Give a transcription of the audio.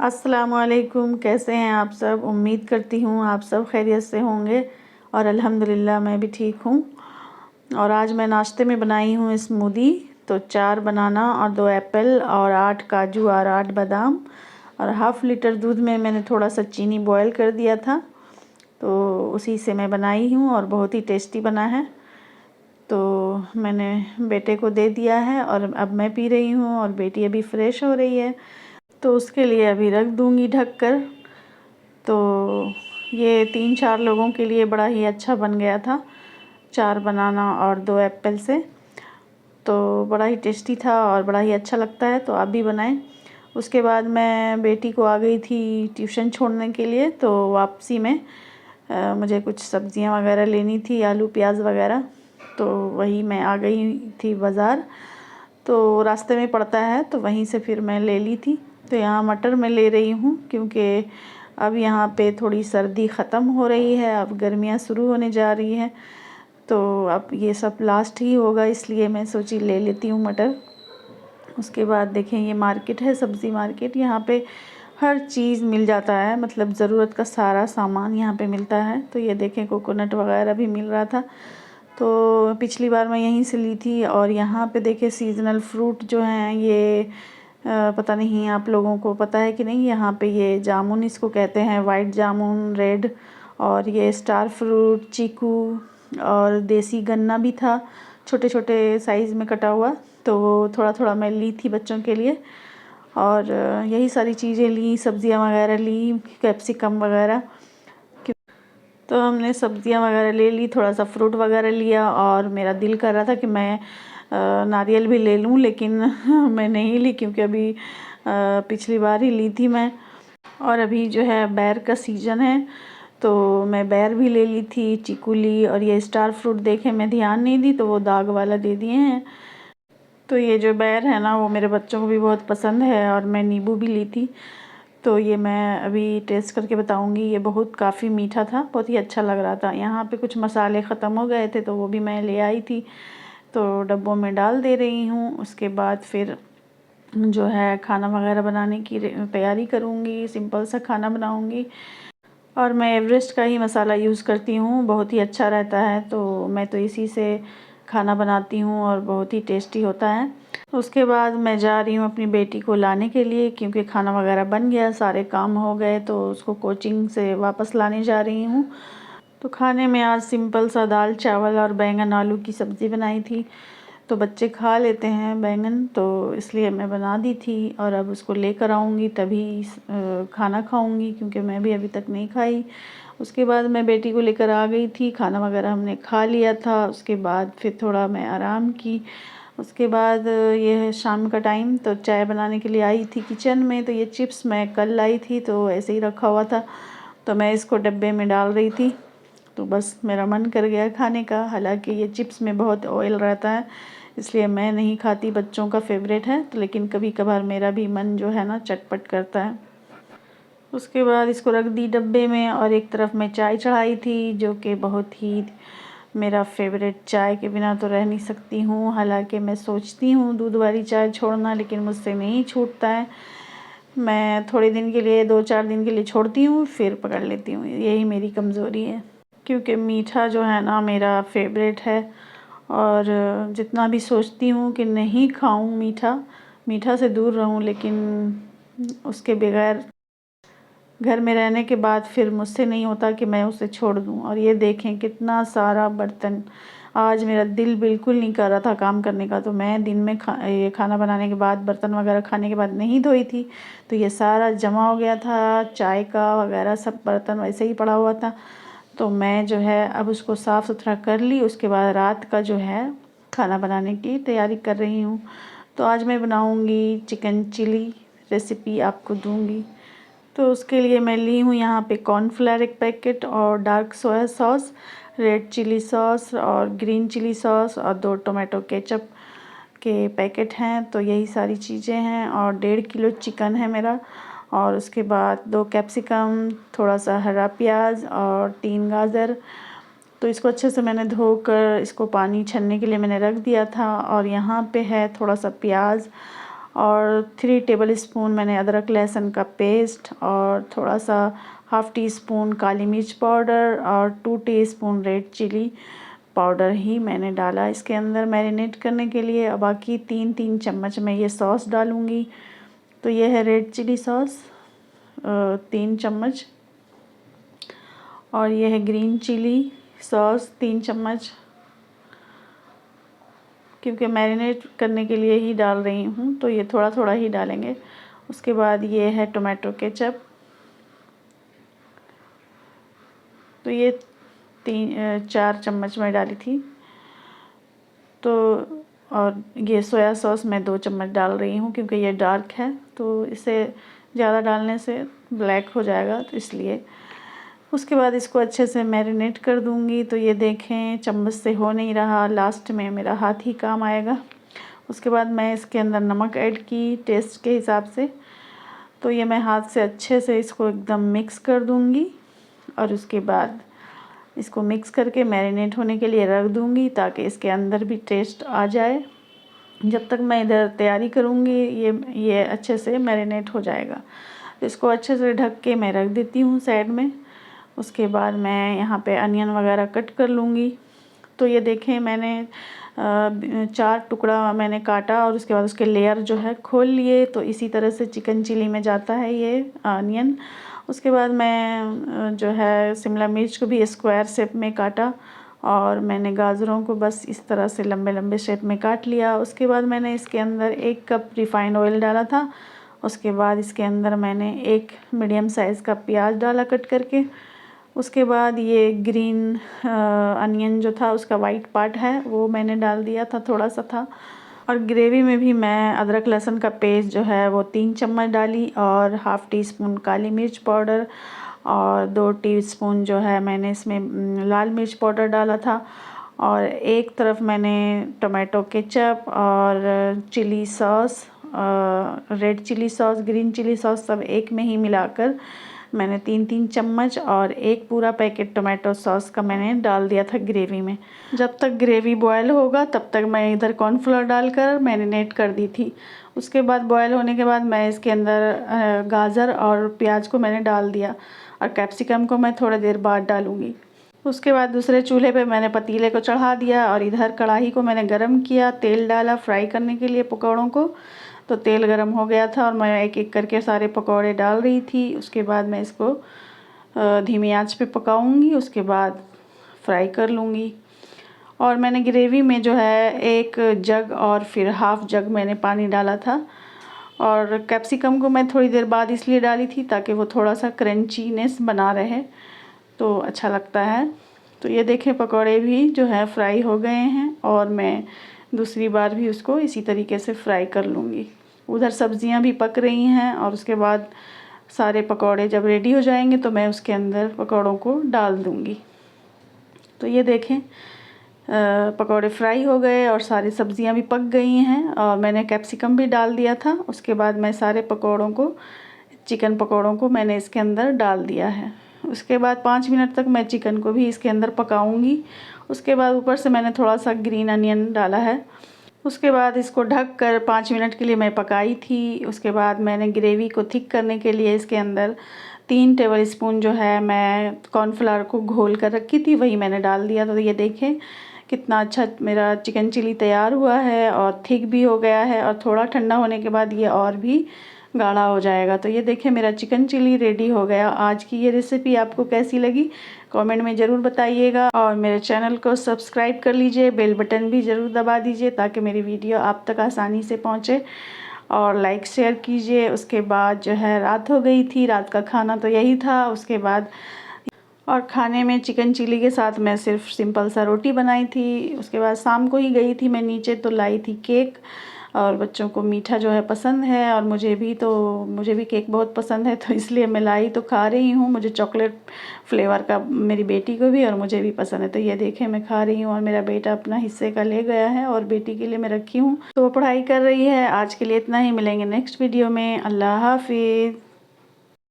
अस्सलामुअलैकुम। कैसे हैं आप सब? उम्मीद करती हूँ आप सब खैरियत से होंगे और अल्हम्दुलिल्लाह मैं भी ठीक हूँ। और आज मैं नाश्ते में बनाई हूँ स्मूदी। तो 4 बनाना और 2 एप्पल और 8 काजू और 8 बादाम और हाफ़ लीटर दूध में मैंने थोड़ा सा चीनी बॉयल कर दिया था, तो उसी से मैं बनाई हूँ और बहुत ही टेस्टी बना है। तो मैंने बेटे को दे दिया है और अब मैं पी रही हूँ और बेटी अभी फ़्रेश हो रही है, तो उसके लिए अभी रख दूँगी ढक कर। तो ये 3-4 लोगों के लिए बड़ा ही अच्छा बन गया था, 4 बनाना और 2 एप्पल से। तो बड़ा ही टेस्टी था और बड़ा ही अच्छा लगता है, तो आप भी बनाएं। उसके बाद मैं बेटी को आ गई थी ट्यूशन छोड़ने के लिए, तो वापसी में मुझे कुछ सब्ज़ियां वगैरह लेनी थी, आलू प्याज वगैरह, तो वही मैं आ गई थी बाज़ार। तो रास्ते में पड़ता है, तो वहीं से फिर मैं ले ली थी। तो यहाँ मटर मैं ले रही हूँ क्योंकि अब यहाँ पे थोड़ी सर्दी ख़त्म हो रही है, अब गर्मियाँ शुरू होने जा रही हैं, तो अब ये सब लास्ट ही होगा, इसलिए मैं सोची ले लेती हूँ मटर। उसके बाद देखें, ये मार्केट है, सब्ज़ी मार्केट। यहाँ पे हर चीज़ मिल जाता है, मतलब ज़रूरत का सारा सामान यहाँ पे मिलता है। तो ये देखें, कोकोनट वगैरह भी मिल रहा था, तो पिछली बार मैं यहीं से ली थी। और यहाँ पे देखिए सीज़नल फ्रूट जो हैं ये पता नहीं आप लोगों को पता है कि नहीं, यहाँ पे ये जामुन इसको कहते हैं, वाइट जामुन, रेड, और ये स्टार फ्रूट, चीकू और देसी गन्ना भी था, छोटे छोटे साइज़ में कटा हुआ। तो वो थोड़ा थोड़ा मैं ली थी बच्चों के लिए, और यही सारी चीज़ें ली, सब्ज़ियाँ वगैरह ली, कैप्सिकम वगैरह। तो हमने सब्ज़ियाँ वगैरह ले ली, थोड़ा सा फ्रूट वगैरह लिया, और मेरा दिल कर रहा था कि मैं नारियल भी ले लूँ, लेकिन मैं नहीं ली क्योंकि अभी पिछली बार ही ली थी मैं। और अभी जो है बैर का सीज़न है, तो मैं बैर भी ले ली थी, चीकू ली, और ये स्टार फ्रूट देखे मैं ध्यान नहीं दी तो वो दाग वाला दे दिए हैं। तो ये जो बैर है ना, वो मेरे बच्चों को भी बहुत पसंद है, और मैं नींबू भी ली थी। तो ये मैं अभी टेस्ट करके बताऊंगी। ये बहुत काफ़ी मीठा था, बहुत ही अच्छा लग रहा था। यहाँ पे कुछ मसाले ख़त्म हो गए थे, तो वो भी मैं ले आई थी, तो डब्बों में डाल दे रही हूँ। उसके बाद फिर जो है खाना वगैरह बनाने की तैयारी करूँगी, सिंपल सा खाना बनाऊँगी। और मैं एवरेस्ट का ही मसाला यूज़ करती हूँ, बहुत ही अच्छा रहता है, तो मैं तो इसी से खाना बनाती हूँ और बहुत ही टेस्टी होता है। उसके बाद मैं जा रही हूँ अपनी बेटी को लाने के लिए, क्योंकि खाना वगैरह बन गया, सारे काम हो गए, तो उसको कोचिंग से वापस लाने जा रही हूँ। तो खाने में आज सिंपल सा दाल चावल और बैंगन आलू की सब्ज़ी बनाई थी। तो बच्चे खा लेते हैं बैंगन, तो इसलिए मैं बना दी थी, और अब उसको लेकर आऊँगी तभी खाना खाऊँगी, क्योंकि मैं भी अभी तक नहीं खाई। उसके बाद मैं बेटी को लेकर आ गई थी, खाना वगैरह हमने खा लिया था। उसके बाद फिर थोड़ा मैं आराम की। उसके बाद ये है शाम का टाइम, तो चाय बनाने के लिए आई थी किचन में। तो ये चिप्स मैं कल लाई थी, तो ऐसे ही रखा हुआ था, तो मैं इसको डब्बे में डाल रही थी। तो बस मेरा मन कर गया खाने का। हालांकि ये चिप्स में बहुत ऑयल रहता है, इसलिए मैं नहीं खाती, बच्चों का फेवरेट है, तो लेकिन कभी कभार मेरा भी मन जो है ना चटपट करता है। उसके बाद इसको रख दी डब्बे में, और एक तरफ मैं चाय चढ़ाई थी, जो कि बहुत ही मेरा फेवरेट, चाय के बिना तो रह नहीं सकती हूँ। हालांकि मैं सोचती हूँ दूध वाली चाय छोड़ना, लेकिन मुझसे नहीं छूटता है। मैं थोड़े दिन के लिए, 2-4 दिन के लिए छोड़ती हूँ, फिर पकड़ लेती हूँ, यही मेरी कमज़ोरी है। क्योंकि मीठा जो है ना मेरा फेवरेट है, और जितना भी सोचती हूँ कि नहीं खाऊं मीठा, मीठा से दूर रहूं, लेकिन उसके बगैर घर में रहने के बाद फिर मुझसे नहीं होता कि मैं उसे छोड़ दूं। और ये देखें कितना सारा बर्तन, आज मेरा दिल बिल्कुल नहीं कर रहा था काम करने का, तो मैं दिन में ये खाना बनाने के बाद, बर्तन वगैरह खाने के बाद नहीं धोई थी, तो ये सारा जमा हो गया था, चाय का वगैरह सब बर्तन वैसे ही पड़ा हुआ था। तो मैं जो है अब उसको साफ़ सुथरा कर ली। उसके बाद रात का जो है खाना बनाने की तैयारी कर रही हूँ। तो आज मैं बनाऊँगी चिकन चिली, रेसिपी आपको दूँगी। तो उसके लिए मैं ली हूँ यहाँ पे कॉर्नफ्लावर 1 पैकेट, और dark soya sauce, red chilli sauce और ग्रीन चिली सॉस, और 2 टोमेटो केचप के पैकेट हैं। तो यही सारी चीज़ें हैं, और 1.5 किलो चिकन है मेरा। और उसके बाद 2 कैप्सिकम, थोड़ा सा हरा प्याज और 3 गाजर। तो इसको अच्छे से मैंने धोकर इसको पानी छन्ने के लिए मैंने रख दिया था। और यहाँ पे है थोड़ा सा प्याज और 3 टेबल स्पून मैंने अदरक लहसुन का पेस्ट और थोड़ा सा हाफ़ टी स्पून काली मिर्च पाउडर और 2 टीस्पून रेड चिली पाउडर ही मैंने डाला इसके अंदर मैरिनेट करने के लिए। और बाकी 3 चम्मच मैं ये सॉस डालूँगी। तो ये है रेड चिली सॉस 3 चम्मच, और ये है ग्रीन चिली सॉस 3 चम्मच, क्योंकि मैरिनेट करने के लिए ही डाल रही हूँ तो ये थोड़ा थोड़ा ही डालेंगे। उसके बाद ये है टोमेटो केचप, तो ये 4 चम्मच मैं डाली थी। तो और ये सोया सॉस मैं 2 चम्मच डाल रही हूँ, क्योंकि ये डार्क है तो इसे ज़्यादा डालने से ब्लैक हो जाएगा, तो इसलिए। उसके बाद इसको अच्छे से मैरिनेट कर दूँगी। तो ये देखें चम्मच से हो नहीं रहा, लास्ट में मेरा हाथ ही काम आएगा। उसके बाद मैं इसके अंदर नमक ऐड की टेस्ट के हिसाब से। तो ये मैं हाथ से अच्छे से इसको एकदम मिक्स कर दूँगी, और उसके बाद इसको मिक्स करके मैरिनेट होने के लिए रख दूँगी, ताकि इसके अंदर भी टेस्ट आ जाए। जब तक मैं इधर तैयारी करूँगी ये अच्छे से मैरिनेट हो जाएगा। तो इसको अच्छे से ढक के मैं रख देती हूँ साइड में। उसके बाद मैं यहाँ पे अनियन वगैरह कट कर लूँगी। तो ये देखें मैंने 4 टुकड़ा मैंने काटा, और उसके बाद उसके लेयर जो है खोल लिए। तो इसी तरह से चिकन चिली में जाता है ये अनियन। उसके बाद मैं जो है शिमला मिर्च को भी स्क्वायर शेप में काटा, और मैंने गाजरों को बस इस तरह से लंबे लंबे शेप में काट लिया। उसके बाद मैंने इसके अंदर 1 कप रिफ़ाइंड ऑयल डाला था। उसके बाद इसके अंदर मैंने 1 मीडियम साइज़ का प्याज डाला कट करके। उसके बाद ये ग्रीन अनियन जो था उसका वाइट पार्ट है वो मैंने डाल दिया था, थोड़ा सा था। और ग्रेवी में भी मैं अदरक लहसुन का पेस्ट जो है वो 3 चम्मच डाली, और हाफ़ टी स्पून काली मिर्च पाउडर, और 2 टीस्पून जो है मैंने इसमें लाल मिर्च पाउडर डाला था। और एक तरफ मैंने टोमेटो केचप और chilli sauce, red chilli sauce, green chilli sauce सब एक में ही मिलाकर मैंने 3 चम्मच और 1 पूरा पैकेट टोमेटो सॉस का मैंने डाल दिया था ग्रेवी में। जब तक ग्रेवी बॉयल होगा तब तक मैं इधर कॉर्नफ्लोर डालकर मैरिनेट कर दी थी। उसके बाद बॉयल होने के बाद मैं इसके अंदर गाजर और प्याज को मैंने डाल दिया, और कैप्सिकम को मैं थोड़ी देर बाद डालूँगी। उसके बाद दूसरे चूल्हे पे मैंने पतीले को चढ़ा दिया, और इधर कढ़ाई को मैंने गरम किया, तेल डाला फ्राई करने के लिए पकौड़ों को। तो तेल गरम हो गया था, और मैं एक एक करके सारे पकौड़े डाल रही थी। उसके बाद मैं इसको धीमी आंच पे पकाऊंगी, उसके बाद फ्राई कर लूँगी। और मैंने ग्रेवी में जो है 1 जग और फिर हाफ़ जग मैंने पानी डाला था। और कैप्सिकम को मैं थोड़ी देर बाद इसलिए डाली थी ताकि वो थोड़ा सा क्रंचीनेस बना रहे, तो अच्छा लगता है। तो ये देखें पकौड़े भी जो है फ्राई हो गए हैं, और मैं दूसरी बार भी उसको इसी तरीके से फ्राई कर लूँगी। उधर सब्जियां भी पक रही हैं, और उसके बाद सारे पकौड़े जब रेडी हो जाएंगे तो मैं उसके अंदर पकौड़ों को डाल दूँगी। तो ये देखें पकौड़े फ्राई हो गए और सारी सब्जियां भी पक गई हैं, और मैंने कैप्सिकम भी डाल दिया था। उसके बाद मैं सारे पकौड़ों को, चिकन पकौड़ों को मैंने इसके अंदर डाल दिया है। उसके बाद 5 मिनट तक मैं चिकन को भी इसके अंदर पकाऊंगी। उसके बाद ऊपर से मैंने थोड़ा सा ग्रीन अनियन डाला है। उसके बाद इसको ढक कर 5 मिनट के लिए मैं पकाई थी। उसके बाद मैंने ग्रेवी को थिक करने के लिए इसके अंदर 3 टेबल स्पून जो है मैं कॉर्नफ्लावर को घोल कर रखी थी, वही मैंने डाल दिया। तो ये देखें कितना अच्छा मेरा चिकन चिली तैयार हुआ है, और थिक भी हो गया है, और थोड़ा ठंडा होने के बाद ये और भी गाढ़ा हो जाएगा। तो ये देखें मेरा चिकन चिली रेडी हो गया। आज की ये रेसिपी आपको कैसी लगी कमेंट में ज़रूर बताइएगा, और मेरे चैनल को सब्सक्राइब कर लीजिए, बेल बटन भी ज़रूर दबा दीजिए ताकि मेरी वीडियो आप तक आसानी से पहुँचे, और लाइक शेयर कीजिए। उसके बाद जो है रात हो गई थी, रात का खाना तो यही था। उसके बाद और खाने में चिकन चिली के साथ मैं सिर्फ सिंपल सा रोटी बनाई थी। उसके बाद शाम को ही गई थी मैं नीचे, तो लाई थी केक, और बच्चों को मीठा जो है पसंद है, और मुझे भी केक बहुत पसंद है, तो इसलिए मैं लाई तो खा रही हूँ। मुझे चॉकलेट फ्लेवर का मेरी बेटी को भी और मुझे भी पसंद है। तो ये देखें मैं खा रही हूँ, और मेरा बेटा अपना हिस्से का ले गया है, और बेटी के लिए मैं रखी हूँ तो वो पढ़ाई कर रही है। आज के लिए इतना ही, मिलेंगे नेक्स्ट वीडियो में। अल्लाह हाफिज़।